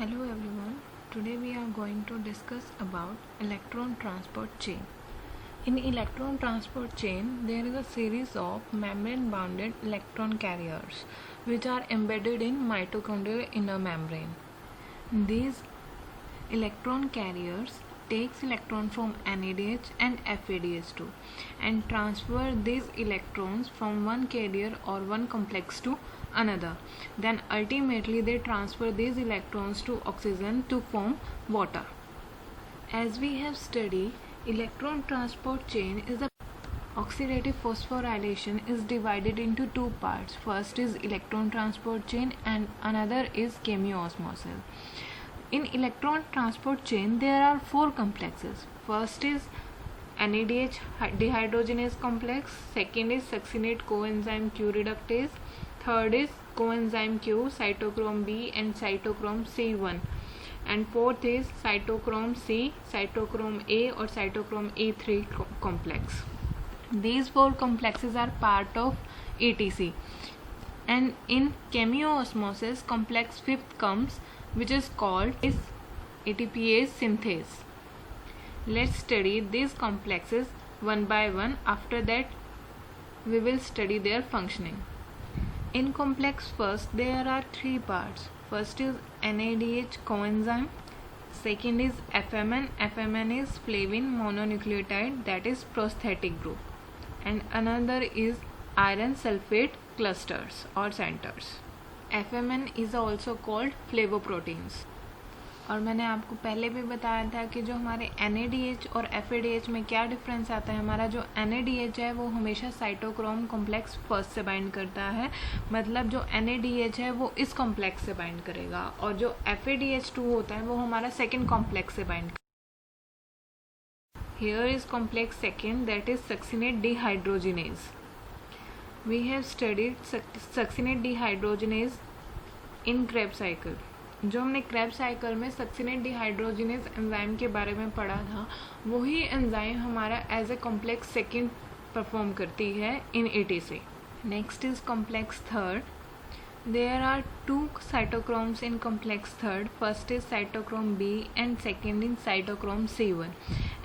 Hello everyone. Today we are going to discuss about electron transport chain. In electron transport chain, there is a series of membrane bounded electron carriers which are embedded in mitochondrial inner membrane. These electron carriers takes electron from NADH and FADH2 and transfer these electrons from one carrier or one complex to another. Then ultimately they transfer these electrons to oxygen to form water. As we have studied, electron transport chain is a oxidative phosphorylation is divided into two parts. First is electron transport chain and another is chemiosmosis. In electron transport chain, there are four complexes. First is NADH dehydrogenase complex. Second is succinate coenzyme Q reductase. Third is coenzyme Q, cytochrome B and cytochrome C1. And fourth is cytochrome C, cytochrome A or cytochrome A3 complex. These four complexes are part of ETC. And in chemiosmosis, complex fifth comes, which is called ATPase synthase. Let's study these complexes one by one. After that, we will study their functioning. In complex first, there are three parts. First is NADH coenzyme. Second is FMN. FMN is flavin mononucleotide, that is prosthetic group. And another is iron sulfate clusters or centers. FMN is also called flavoproteins. और मैंने आपको पहले भी बताया था कि जो हमारे NADH और FADH में क्या डिफरेंस आता है. हमारा जो NADH है वो हमेशा साइटोक्रोम कॉम्प्लेक्स फर्स्ट से बाइंड करता है, मतलब जो NADH है वो इस कॉम्प्लेक्स से बाइंड करेगा, और जो FADH2 होता है वो हमारा सेकेंड कॉम्प्लेक्स से बाइंड करेगा. Here is complex second, that is succinate dehydrogenase. We have studied succinate dehydrogenase in Krebs cycle. जो हमने क्रेब्स साइकिल में सक्सिनेट डिहाइड्रोजिनेज एंजाइम के बारे में पढ़ा था, वही एंजाइम हमारा as a complex second perform करती है in ATC. Next is complex third. There are two cytochromes in complex third. First is cytochrome B and second is cytochrome C1.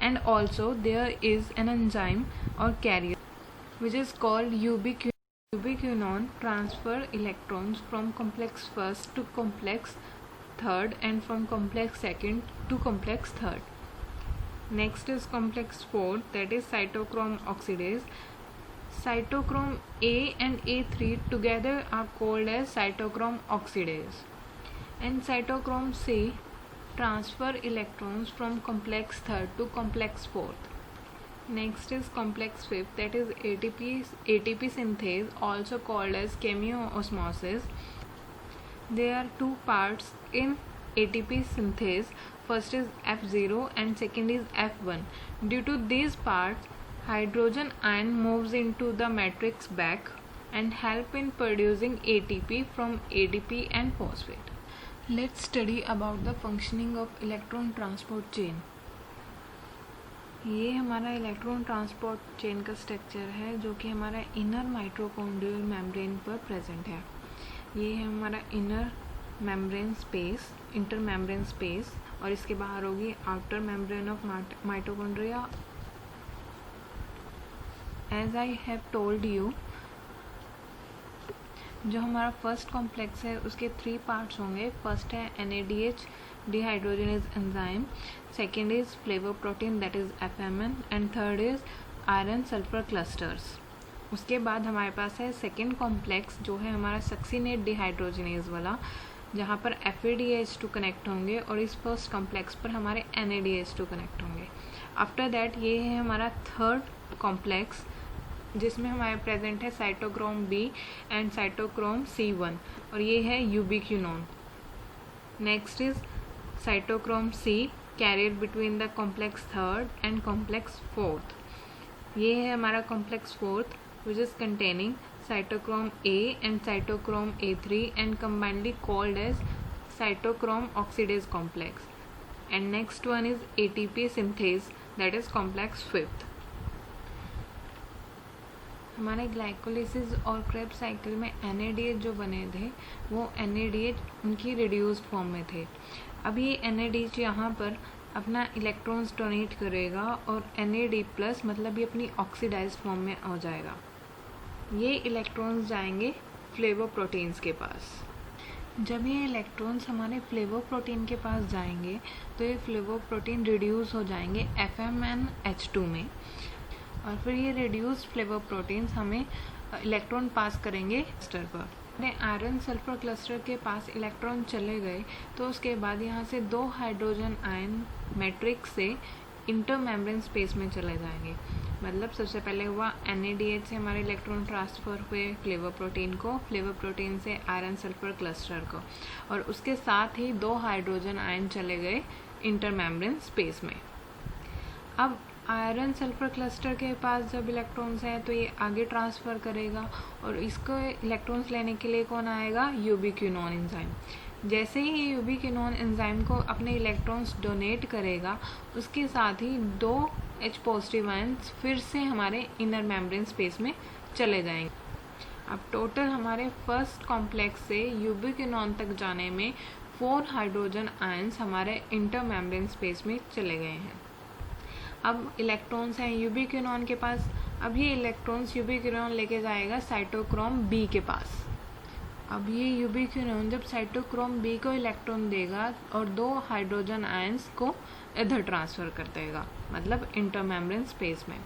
And also there is an enzyme or carrier which is called ubiquinone transfer electrons from complex first to complex third and from complex second to complex third. Next is complex fourth, that is cytochrome oxidase. Cytochrome A and A3 together are called as cytochrome oxidase. And cytochrome C transfer electrons from complex third to complex fourth. Next is complex fifth, that is ATP synthase, also called as chemiosmosis. There are two parts in ATP synthase. First is F0 and second is F1. Due to these parts, hydrogen ion moves into the matrix back and help in producing ATP from ADP and phosphate. Let's study about the functioning of electron transport chain. ये हमारा electron transport chain का structure है जो कि हमारा inner mitochondrial membrane पर present है. ये है हमारा inner membrane space, inter membrane space, और इसके बाहर होगी outer membrane of mitochondria. As I have told you, जो हमारा फर्स्ट कॉम्प्लेक्स है उसके थ्री पार्ट्स होंगे. फर्स्ट है NADH dehydrogenase enzyme, second is flavoprotein that is FMN, and third is iron sulfur clusters. उसके बाद हमारे पास है सेकेंड कॉम्प्लेक्स जो है हमारा सक्सिनेट डिहाइड्रोजिनेज वाला, जहाँ पर FADH2 कनेक्ट होंगे और इस फर्स्ट कॉम्प्लेक्स पर हमारे NADH2 कनेक्ट होंगे. आफ्टर दैट ये है हमारा थर्ड कॉम्प्लेक्स जिसमें हमारे प्रेजेंट है cytochrome B and cytochrome C1, और ये है यूबिक्विनोन. Next is cytochrome C carried between the complex third and complex fourth. ये है हमारा complex fourth which is containing cytochrome A and cytochrome A3 and combinedly called as cytochrome oxidase complex. And next one is ATP synthase, that is complex fifth. हमारे glycolysis और Krebs cycle में NADH जो बने थे वो NADH उनकी reduced form में थे। अब ये NADH यहाँ पर अपना इलेक्ट्रॉन्स डोनेट करेगा और NAD+ मतलब ये अपनी ऑक्सीडाइज्ड फॉर्म में हो जाएगा। ये इलेक्ट्रॉन्स जाएंगे फ्लेवोप्रोटीन्स के पास। जब ये इलेक्ट्रॉन्स हमारे फ्लेवोप्रोटीन के पास जाएंगे तो ये फ्लेवोप्रोटीन रिड्यूस हो जाएंगे FMNH2 में, और फिर ये रिड्यूस्ड फ्लेवोप्रोटीन्स हमें इलेक्ट्रॉन पास करेंगे क्लस्टर पर। आयरन सल्फर क्लस्टर के पास इलेक्ट्रॉन चले गए तो उसके बाद यहाँ से 2 हाइड्रोजन आयन मैट्रिक्स से इंटरमेम्ब्रेन स्पेस में चले जाएंगे। मतलब सबसे पहले हुआ NADH से हमारे इलेक्ट्रॉन ट्रांसफ़र हुए फ्लेवोप्रोटीन को, फ्लेवोप्रोटीन से आयरन सल्फर क्लस्टर को, और उसके साथ ही 2 हाइड्रोजन आयन चले गए इंटरमेम्ब्रेन स्पेस में। अब आयरन सल्फर क्लस्टर के पास जब इलेक्ट्रॉन्स हैं तो ये आगे ट्रांसफ़र करेगा, और इसको इलेक्ट्रॉन्स लेने के लिए कौन आएगा? यूबिक्विनोन एंजाइम। जैसे ही ये यूबिक्विनोन एंजाइम को अपने इलेक्ट्रॉन्स डोनेट करेगा, उसके साथ ही 2 H पॉजिटिव आयन्स फिर से हमारे इनर मेम्ब्रेन स्पेस में चले जाएंगे। अब टोटल हमारे फर्स्ट कॉम्प्लेक्स से यूबिक्विनोन तक जाने में 4 हाइड्रोजन आयन्स हमारे इंटर मेम्ब्रेन स्पेस में चले गए हैं। अब इलेक्ट्रॉन्स हैं यूबिक्विनोन के पास। अब ये इलेक्ट्रॉन्स यूबिक्विनोन लेके जाएगा साइटोक्रोम B के पास। अब ये यूबिक्विनोन जब साइटोक्रोम B को इलेक्ट्रॉन देगा और 2 हाइड्रोजन आयन्स को इधर ट्रांसफ़र कर देगा, मतलब इंटरमेम्ब्रेन स्पेस में।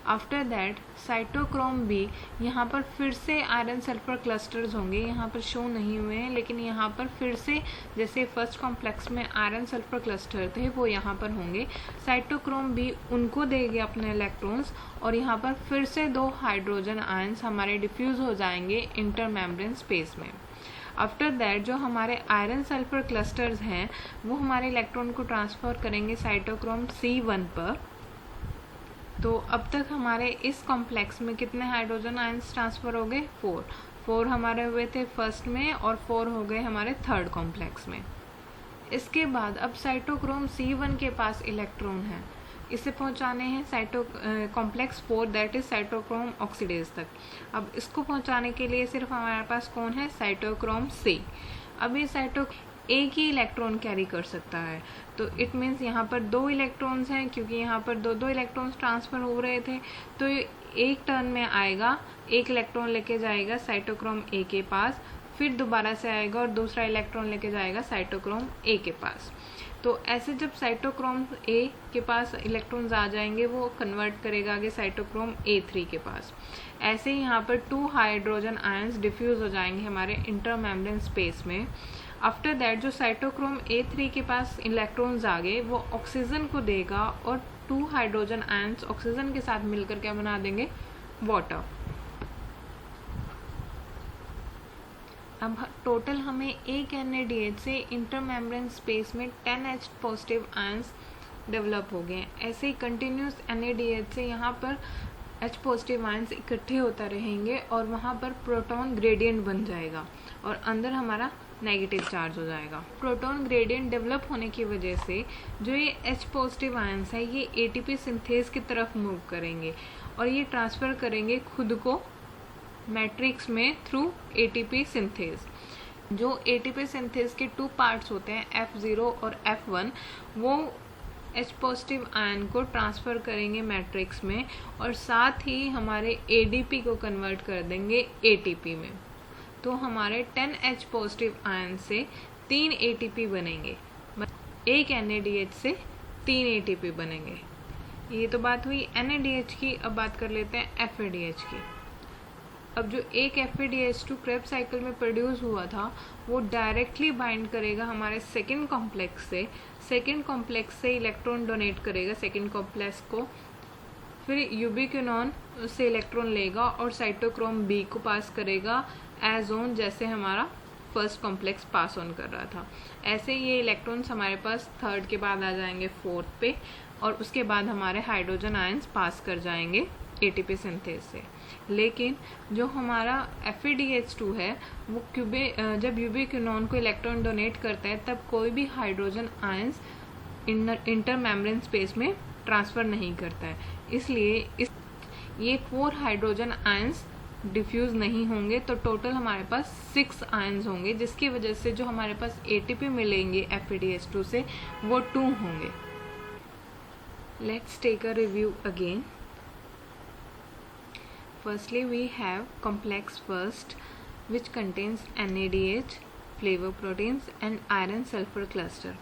आफ्टर दैट साइटोक्रोम B यहाँ पर फिर से आयरन सल्फर क्लस्टर्स होंगे, यहाँ पर शो नहीं हुए हैं, लेकिन यहाँ पर फिर से जैसे फर्स्ट कॉम्प्लेक्स में आयरन सल्फर क्लस्टर थे वो यहाँ पर होंगे। साइटोक्रोम B उनको देंगे अपने इलेक्ट्रॉन्स, और यहाँ पर फिर से 2 हाइड्रोजन आयन्स हमारे डिफ्यूज़ हो जाएंगे इंटरमेम्ब्रेन स्पेस में। आफ्टर दैट जो हमारे आयरन सल्फर क्लस्टर्स हैं वो हमारे इलेक्ट्रॉन को ट्रांसफ़र करेंगे साइटोक्रोम C1 पर। तो अब तक हमारे इस कॉम्प्लेक्स में कितने हाइड्रोजन आयन्स ट्रांसफ़र हो गए? 4 हमारे हुए थे फर्स्ट में, और 4 हो गए हमारे थर्ड कॉम्प्लेक्स में। इसके बाद अब साइटोक्रोम C1 के पास इलेक्ट्रॉन है, इसे पहुंचाने हैं complex 4 that is cytochrome oxidase तक। अब इसको पहुंचाने के लिए सिर्फ हमारे पास कौन है? Cytochrome C। अब ये एक ही इलेक्ट्रॉन कैरी कर सकता है, तो इट मीन्स यहाँ पर 2 इलेक्ट्रॉन्स हैं, क्योंकि यहाँ पर 2 इलेक्ट्रॉन्स ट्रांसफ़र हो रहे थे, तो एक टर्न में आएगा, एक इलेक्ट्रॉन लेके जाएगा साइटोक्रोम A के पास, फिर दोबारा से आएगा और दूसरा इलेक्ट्रॉन लेके जाएगा साइटोक्रोम A के पास। तो ऐसे जब साइटोक्रोम A के पास इलेक्ट्रॉन्स आ जाएंगे वो कन्वर्ट करेगा आगे साइटोक्रोम A3 के पास। ऐसे ही यहाँ पर 2 हाइड्रोजन आयन्स डिफ्यूज़ हो जाएंगे हमारे इंटरमेम्ब्रेन स्पेस में। आफ्टर दैट जो साइटोक्रोम A3 के पास इलेक्ट्रॉन्स आ गए वो ऑक्सीजन को देगा, और 2 हाइड्रोजन आयन्स ऑक्सीजन के साथ मिलकर क्या बना देंगे? वाटर। अब टोटल हमें एक NADH से इंटरमेम्ब्रेन स्पेस में 10 H पॉजिटिव आयन्स डेवलप हो गए हैं। ऐसे ही कंटिन्यूस NADH से यहाँ पर H पॉजिटिव आयन्स इकट्ठे होता रहेंगे और वहाँ पर प्रोटॉन ग्रेडियंट बन जाएगा और अंदर हमारा नेगेटिव चार्ज हो जाएगा। प्रोटॉन ग्रेडियंट डेवलप होने की वजह से जो ये H पॉजिटिव आयन्स है ये ATP सिंथेज की तरफ मूव करेंगे और ये ट्रांसफ़र करेंगे खुद को मैट्रिक्स में थ्रू ATP सिंथेज। जो ATP सिंथेज के 2 पार्ट्स होते हैं F0 और F1, वो H पॉजिटिव आयन को ट्रांसफ़र करेंगे मैट्रिक्स में और साथ ही हमारे ADP को कन्वर्ट कर देंगे ATP में। तो हमारे 10 H पॉजिटिव आयन से 3 ATP बनेंगे, एक NADH से 3 ATP बनेंगे। ये तो बात हुई NADH की। अब बात कर लेते हैं FADH की। अब जो एक FADH2 क्रेब्स साइकिल में प्रोड्यूस हुआ था वो डायरेक्टली बाइंड करेगा हमारे सेकेंड कॉम्प्लेक्स से इलेक्ट्रॉन डोनेट करेगा सेकेंड कॉम्प्लेक्स को, फिर यूबिक्विनोन से इलेक्ट्रॉन लेगा और साइटोक्रोम B को पास करेगा एज ऑन, जैसे हमारा फर्स्ट कॉम्प्लेक्स पास ऑन कर रहा था। ऐसे ये इलेक्ट्रॉन्स हमारे पास थर्ड के बाद आ जाएंगे फोर्थ पे और उसके बाद हमारे हाइड्रोजन आयंस पास कर जाएंगे ATP सिंथेज से। लेकिन जो हमारा FADH2 है वो जब यूबिक्विनोन को इलेक्ट्रॉन डोनेट करता है तब कोई भी hydrogen ions inter membrane space में ट्रांसफ़र नहीं करता है। इसलिए ये 4 हाइड्रोजन आयंस डिफ्यूज नहीं होंगे, तो टोटल हमारे पास 6 आयंस होंगे, जिसकी वजह से जो हमारे पास ATP मिलेंगे FeDH2 से वो 2 होंगे. Let's take a review again. Firstly, we have complex first, which contains NADH, flavoproteins and iron sulfur cluster.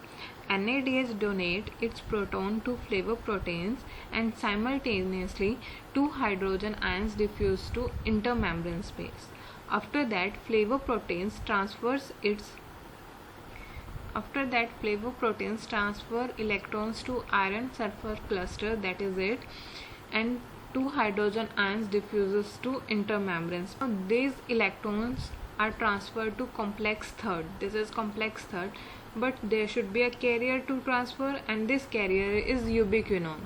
NADH donate its proton to flavoproteins and simultaneously 2 hydrogen ions diffuse to intermembrane space. After that, flavoproteins transfer electrons to iron sulfur cluster, that is it, and 2 hydrogen ions diffuses to intermembrane. Now these electrons are transferred to complex third. This is complex third, but there should be a carrier to transfer, and this carrier is ubiquinone.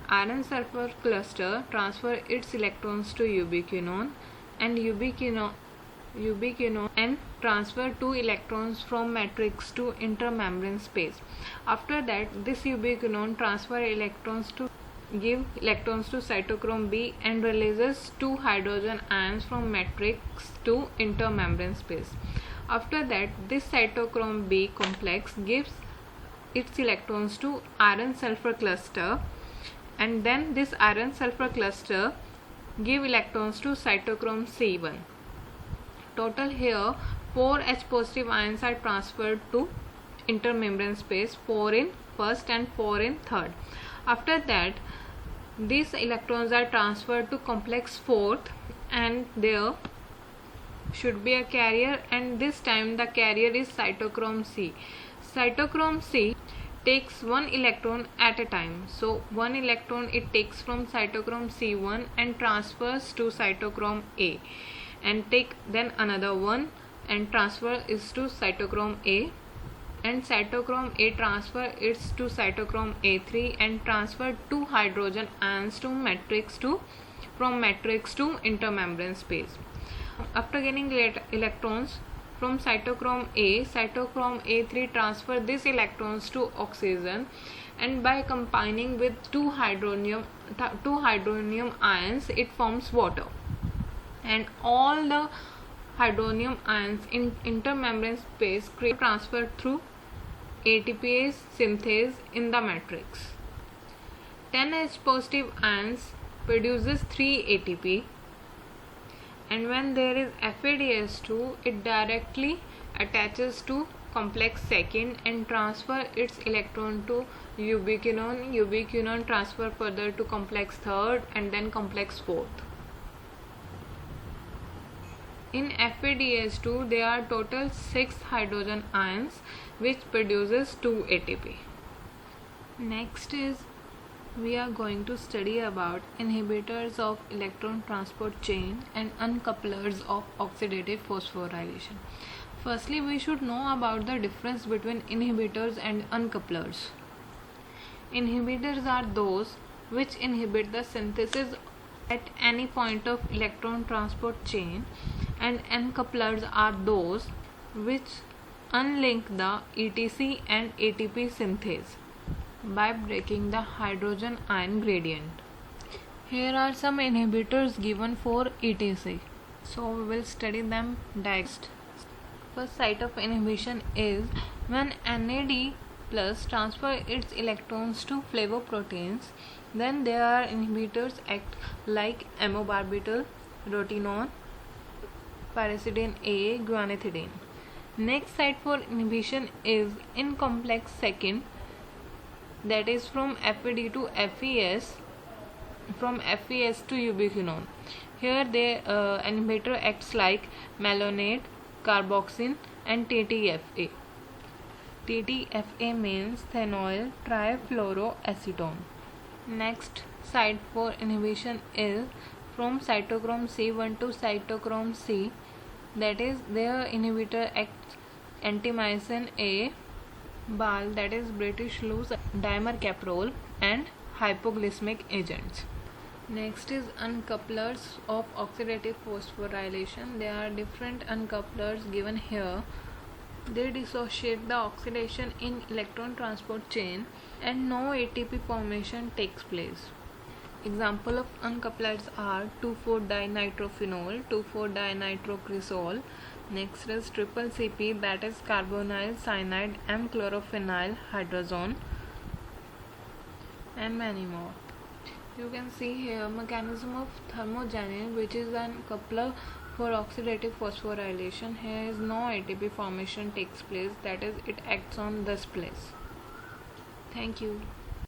Iron sulfur cluster transfer its electrons to ubiquinone, and ubiquinone and transfer 2 electrons from matrix to intermembrane space. After that, this ubiquinone transfer electrons to give electrons to cytochrome B and releases 2 hydrogen ions from matrix to intermembrane space. After that, this cytochrome B complex gives its electrons to iron sulfur cluster, and then this iron sulfur cluster give electrons to cytochrome C1. Total here 4 H positive ions are transferred to intermembrane space, 4 in first and 4 in third. After that, these electrons are transferred to complex fourth, and there should be a carrier, and this time the carrier is cytochrome C. Cytochrome C takes 1 electron at a time. So 1 electron it takes from cytochrome C1 and transfers to cytochrome A, and take then another one and transfer is to cytochrome A, and cytochrome A transfer is to cytochrome A3 and transfer 2 hydrogen ions to from matrix to intermembrane space. After getting electrons from cytochrome A3 transfer these electrons to oxygen, and by combining with 2 hydronium ions it forms water, and all the hydronium ions in intermembrane space transferred through ATPase synthase in the matrix. 10 H positive ions produces 3 ATP, and when there is FeDH2 it directly attaches to complex second and transfer its electron to ubiquinone transfer further to complex third and then complex fourth. In FeDH2 there are total 6 hydrogen ions which produces 2 ATP. Next is we are going to study about inhibitors of electron transport chain and uncouplers of oxidative phosphorylation. Firstly, we should know about the difference between inhibitors and uncouplers. Inhibitors are those which inhibit the synthesis at any point of electron transport chain, and uncouplers are those which unlink the ETC and ATP synthase by breaking the hydrogen ion gradient. Here are some inhibitors given for ETC, so we will study them next. First site of inhibition is when NAD plus transfer its electrons to flavoproteins, then their inhibitors act like amobarbital, rotenone, pyridine A, guanethidine. Next site for inhibition is in complex second, that is from FeD to FES, from FES to ubiquinone. Here the inhibitor acts like malonate, carboxyl and TTFA. TTFA means phenyl trifluoroacetone. Next site for inhibition is from cytochrome C1 to cytochrome C, that is their inhibitor acts antimycin A, BAL, that is British loose dimercaprol, and hypoglycemic agents. Next is uncouplers of oxidative phosphorylation. There are different uncouplers given here. They dissociate the oxidation in electron transport chain and no ATP formation takes place. Example of uncouplets are 2,4-dinitrophenol, 2,4-dinitrocresol. Next is triple CP, that is carbonyl cyanide, M-chlorophenyl hydrazone, and many more. You can see here mechanism of thermogenesis, which is an coupler for oxidative phosphorylation. Here is no ATP formation takes place, that is it acts on this place. Thank you.